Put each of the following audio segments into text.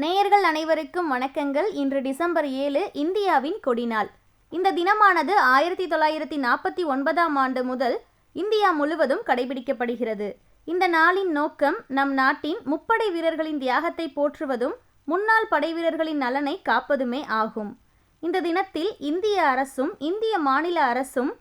நேயர்கள் அனைவருக்கும் வணக்கங்கள். இன்று டிசம்பர் 7 இந்தியாவின் கொடிநாள். இந்த தினமானது 1949ஆம் ஆண்டு முதல் இந்தியா முழுவதும் கடைபிடிக்கப்படுகிறது. இந்த நாளின் நோக்கம் நம் நாட்டின் முப்படை வீரர்களின் தியாகத்தை போற்றுவதும் முன்னாள் படை வீரர்களின் நலனை காப்பதுமே ஆகும். இந்த தினத்தில் இந்திய அரசும் இந்திய மாநில அரசும்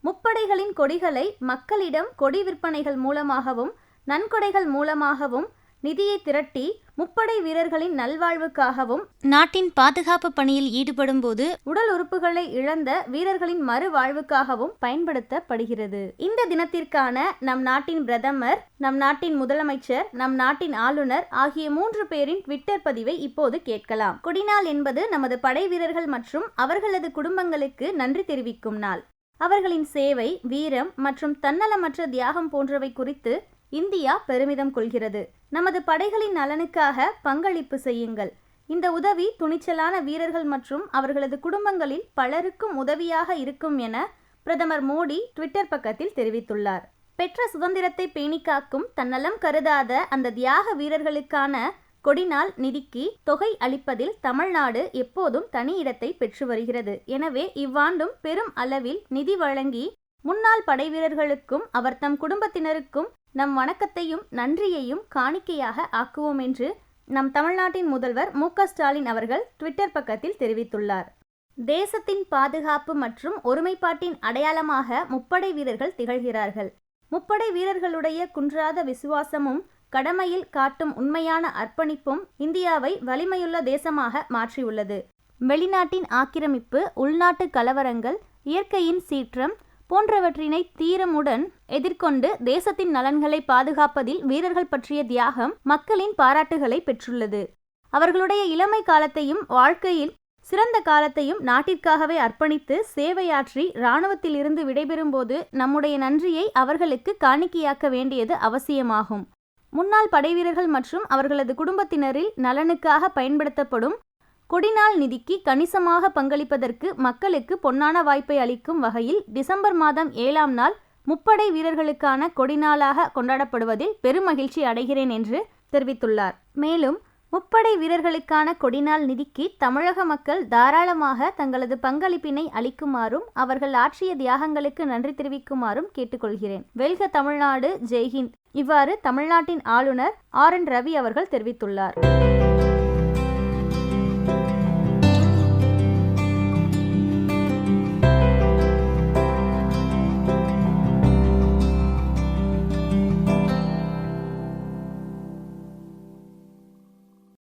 முப்படைகளின் கொடிகளை மக்களிடம் கொடி விற்பனைகள் மூலமாகவும் நன்கொடைகள் மூலமாகவும் நிதியை திரட்டி முப்படை வீரர்களின் நல்வாழ்வுக்காகவும் நாட்டின் பாதுகாப்பு பணியில் ஈடுபடும் போது உடல் உறுப்புகளை இழந்த வீரர்களின் மறுவாழ்வுக்காகவும் பயன்படுத்தப்படுகிறது. இந்த தினத்திற்கான நம் நாட்டின் பிரதமர், நம் நாட்டின் முதலமைச்சர், நம் நாட்டின் ஆளுநர் ஆகிய 3 பேரின் ட்விட்டர் பதிவை இப்போது கேட்கலாம். கொடிநாள் என்பது நமது படை வீரர்கள் மற்றும் அவர்களது குடும்பங்களுக்கு நன்றி தெரிவிக்கும் நாள். அவர்களின் சேவை, வீரம் மற்றும் தன்னலமற்ற தியாகம் போன்றவை குறித்து இந்தியா பெருமிதம் கொள்கிறது. நமது படைகளின் நலனுக்காக பங்களிப்பு செய்யுங்கள். இந்த உதவி துணிச்சலான வீரர்கள் மற்றும் அவர்களது குடும்பங்களில் பலருக்கும் உதவியாக இருக்கும் என பிரதமர் மோடி ட்விட்டர் பக்கத்தில் தெரிவித்துள்ளார். பெற்ற சுதந்திரத்தை பேணிக்காக்கும் தன்னலம் கருதாத அந்த தியாக வீரர்களுக்கான கொடிநாள் நிதிக்கு தொகை அளிப்பதில் தமிழ்நாடு எப்போதும் தனி இடத்தை பெற்று வருகிறது. எனவே இவ்வாண்டும் பெரும் அளவில் நிதி வழங்கி முன்னாள் படை வீரர்களுக்கும் அவர் தம் குடும்பத்தினருக்கும் நம் வணக்கத்தையும் நன்றியையும் காணிக்கையாக ஆக்குவோம் என்று நம் தமிழ்நாட்டின் முதல்வர் மு.க.ஸ்டாலின் அவர்கள் ட்விட்டர் பக்கத்தில் தெரிவித்துள்ளார். தேசத்தின் பாதுகாப்பு மற்றும் ஒருமைப்பாட்டின் அடையாளமாக முப்படை வீரர்கள் திகழ்கிறார்கள். முப்படை வீரர்களுடைய குன்றாத விசுவாசமும் கடமையில் காட்டும் உண்மையான அர்ப்பணிப்பும் இந்தியாவை வலிமையுள்ள தேசமாக மாற்றியுள்ளது. வெளிநாட்டின் ஆக்கிரமிப்பு, உள்நாட்டு கலவரங்கள், இயற்கையின் சீற்றம் போன்றவற்றினை தீரமுடன் எதிர்கொண்டு தேசத்தின் நலன்களை பாதுகாப்பதில் வீரர்கள் பற்றிய தியாகம் மக்களின் பாராட்டுகளை பெற்றுள்ளது. அவர்களுடைய இளமை காலத்தையும் வாழ்க்கையில் சிறந்த காலத்தையும் நாட்டிற்காகவே அர்ப்பணித்து சேவையாற்றி இராணுவத்தில் இருந்து விடைபெறும்போது நம்முடைய நன்றியை அவர்களுக்கு காணிக்கையாக்க வேண்டியது அவசியமாகும். முன்னாள் படைவீரர்கள் மற்றும் அவர்களது குடும்பத்தினரில் நலனுக்காக பயன்படுத்தப்படும் கொடிநாள் நிதிக்கு கணிசமாக பங்களிப்பதற்கு மக்களுக்கு பொன்னான வாய்ப்பை அளிக்கும் வகையில் டிசம்பர் மாதம் 7ஆம் நாள் முப்படை வீரர்களுக்கான கொடிநாளாக கொண்டாடப்படுவதில் பெருமகிழ்ச்சி அடைகிறேன் என்று தெரிவித்துள்ளார். மேலும் முப்படை வீரர்களுக்கான கொடிநாள் நிதிக்கு தமிழக மக்கள் தாராளமாக தங்களது பங்களிப்பினை அளிக்குமாறும் அவர்கள் ஆற்றிய தியாகங்களுக்கு நன்றி தெரிவிக்குமாறும் கேட்டுக்கொள்கிறேன். வெல்க தமிழ்நாடு, ஜெய்ஹிந்த். இவ்வாறு தமிழ்நாட்டின் ஆளுநர் RN ரவி அவர்கள் தெரிவித்துள்ளார்.